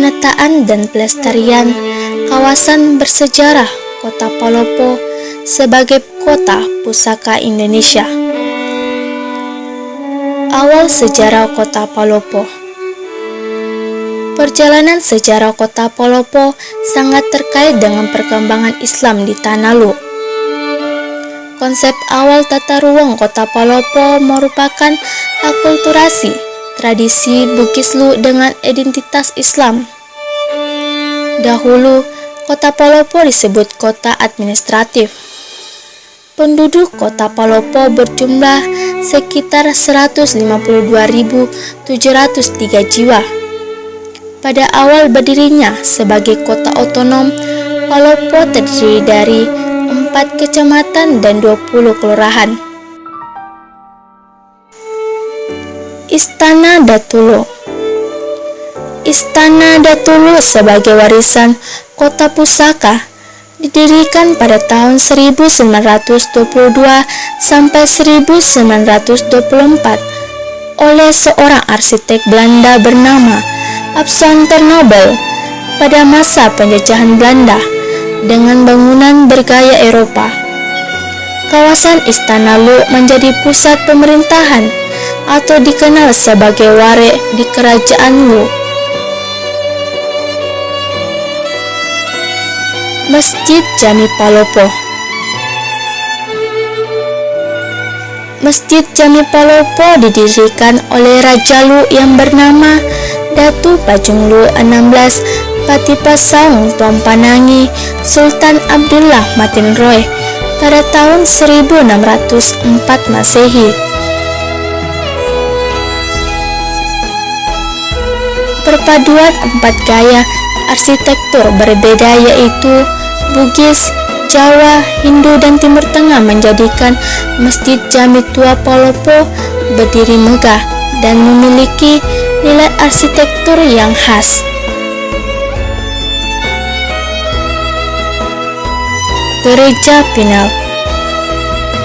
penataan dan pelestarian kawasan bersejarah Kota Palopo sebagai Kota Pusaka Indonesia. Awal sejarah Kota Palopo. Perjalanan sejarah Kota Palopo sangat terkait dengan perkembangan Islam di Tanah Lu. Konsep awal tata ruang Kota Palopo merupakan akulturasi tradisi Bugis Lu dengan identitas Islam. Dahulu, Kota Palopo disebut kota administratif. Penduduk Kota Palopo berjumlah sekitar 152.703 jiwa. Pada awal berdirinya sebagai kota otonom, Palopo terdiri dari 4 kecamatan dan 20 kelurahan. Istana Datulo. Istana Datulo sebagai warisan kota pusaka didirikan pada tahun 1922 sampai 1924 oleh seorang arsitek Belanda bernama Abson Ternobel pada masa penjajahan Belanda dengan bangunan bergaya Eropa. Kawasan Istana Lu menjadi pusat pemerintahan atau dikenal sebagai Ware di Kerajaan Lu. Masjid Jami Palopo. Masjid Jami Palopo didirikan oleh Raja Lu yang bernama Datu Pajung Lu 16 Patipasaung Tuan Panangi Sultan Abdullah Matin Roy pada tahun 1604 Masehi. Perpaduan 4 gaya arsitektur berbeda yaitu Bugis, Jawa, Hindu, dan Timur Tengah menjadikan Masjid Jami Tua Palopo berdiri megah dan memiliki nilai arsitektur yang khas. Gereja Pinal.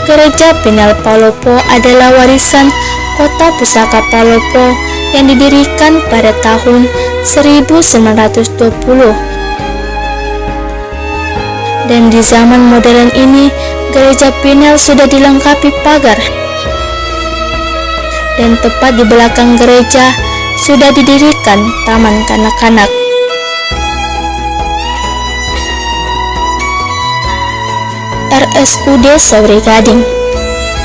Gereja Pinal Palopo adalah warisan Kota Pusaka Palopo yang didirikan pada tahun 1920. Dan di zaman modern ini, Gereja Pinal sudah dilengkapi pagar. Dan tepat di belakang gereja sudah didirikan taman kanak-kanak. RSUD Sawri Gading.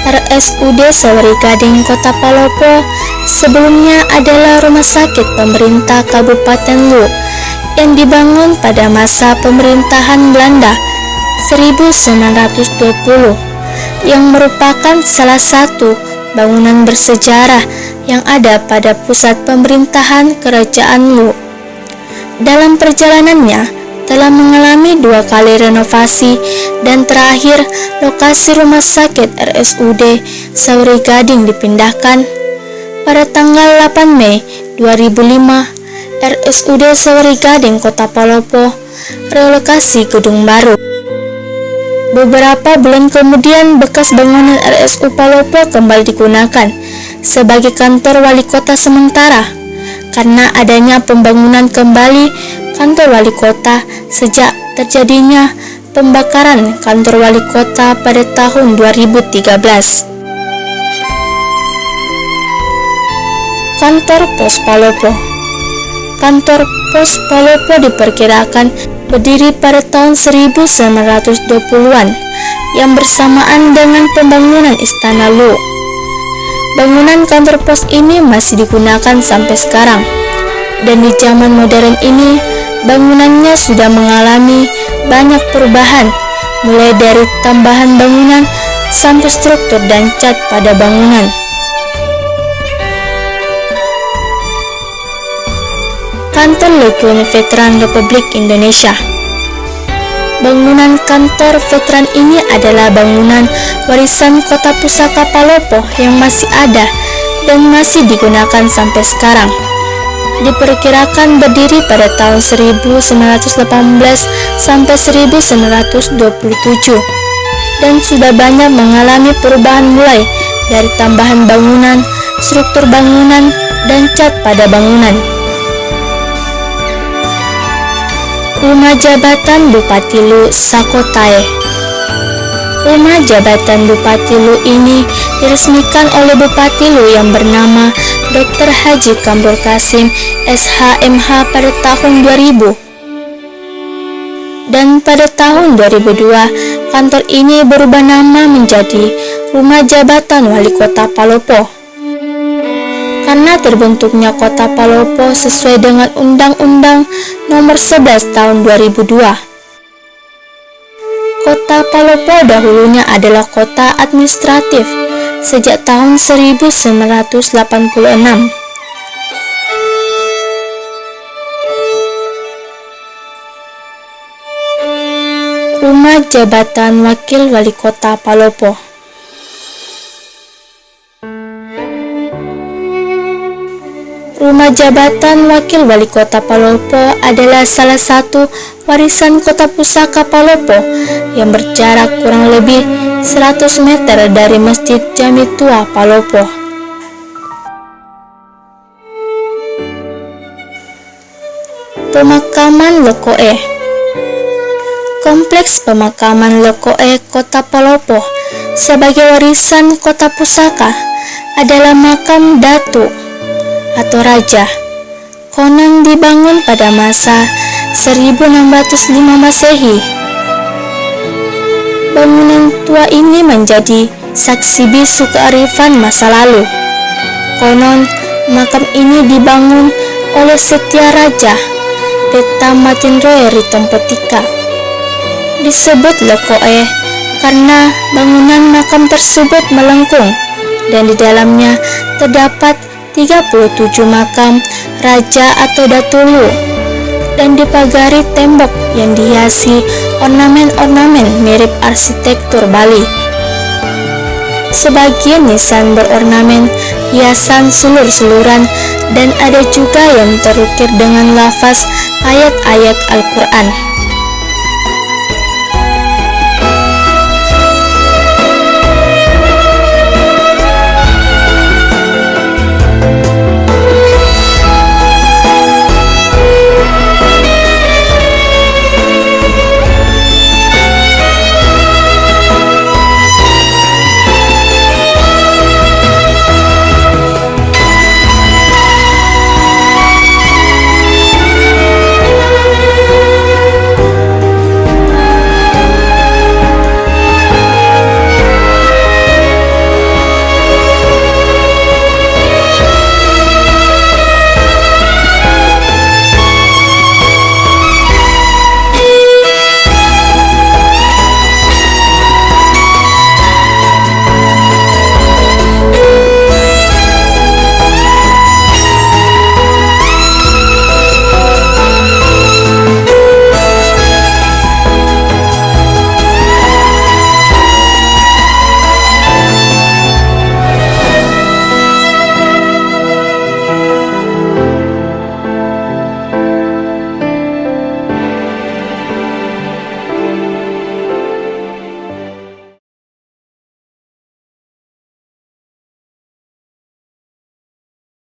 RSUD Sawri Gading Kota Palopo sebelumnya adalah rumah sakit pemerintah Kabupaten Lu yang dibangun pada masa pemerintahan Belanda 1920 yang merupakan salah satu bangunan bersejarah yang ada pada pusat pemerintahan Kerajaan Lu. Dalam perjalanannya telah mengalami 2 kali renovasi dan terakhir lokasi rumah sakit RSUD Sawri Gading dipindahkan pada tanggal 8 Mei 2005. RSUD Sawri Gading Kota Palopo relokasi gedung baru. Beberapa bulan kemudian bekas bangunan RSU Palopo kembali digunakan sebagai kantor wali kota sementara karena adanya pembangunan kembali kantor wali kota sejak terjadinya pembakaran kantor wali kota pada tahun 2013. Kantor Pos Palopo. Kantor Pos Palopo diperkirakan berdiri pada tahun 1920-an yang bersamaan dengan pembangunan Istana Lu. Bangunan kantor pos ini masih digunakan sampai sekarang, dan di zaman modern ini bangunannya sudah mengalami banyak perubahan, mulai dari tambahan bangunan sampai struktur dan cat pada bangunan. Kantor Legiun Veteran Republik Indonesia. Bangunan kantor veteran ini adalah bangunan warisan Kota Pusaka Palopo yang masih ada dan masih digunakan sampai sekarang. Diperkirakan berdiri pada tahun 1918 sampai 1927 dan sudah banyak mengalami perubahan mulai dari tambahan bangunan, struktur bangunan, dan cat pada bangunan. Rumah Jabatan Bupati Lu Sakotae. Rumah Jabatan Bupati Lu ini diresmikan oleh Bupati Lu yang bernama Dr. Haji Kamrul Kasim SHMH pada tahun 2000. Dan pada tahun 2002, kantor ini berubah nama menjadi Rumah Jabatan Wali Kota Palopo. Karena terbentuknya Kota Palopo sesuai dengan Undang-Undang Nomor 11 Tahun 2002. Kota Palopo dahulunya adalah kota administratif sejak tahun 1986. Rumah Jabatan Wakil Wali Kota Palopo. Rumah Jabatan Wakil Wali Kota Palopo adalah salah satu warisan Kota Pusaka Palopo yang berjarak kurang lebih 100 meter dari Masjid Jami Tua Palopo. Pemakaman Lokoe. Kompleks Pemakaman Lokoe Kota Palopo sebagai warisan Kota Pusaka adalah makam Datu atau Raja. Konon dibangun pada masa 1605 Masehi. Bangunan tua ini menjadi saksi bisu kearifan masa lalu. Konon makam ini dibangun oleh Setia Raja Deta Matinroe Ritompotika. Disebut Lokoe karena bangunan makam tersebut melengkung dan di dalamnya terdapat 37 makam raja atau datulu dan dipagari tembok yang dihiasi ornamen-ornamen mirip arsitektur Bali. Sebagian nisan berornamen hiasan sulur-suluran dan ada juga yang terukir dengan lafaz ayat-ayat Al-Quran.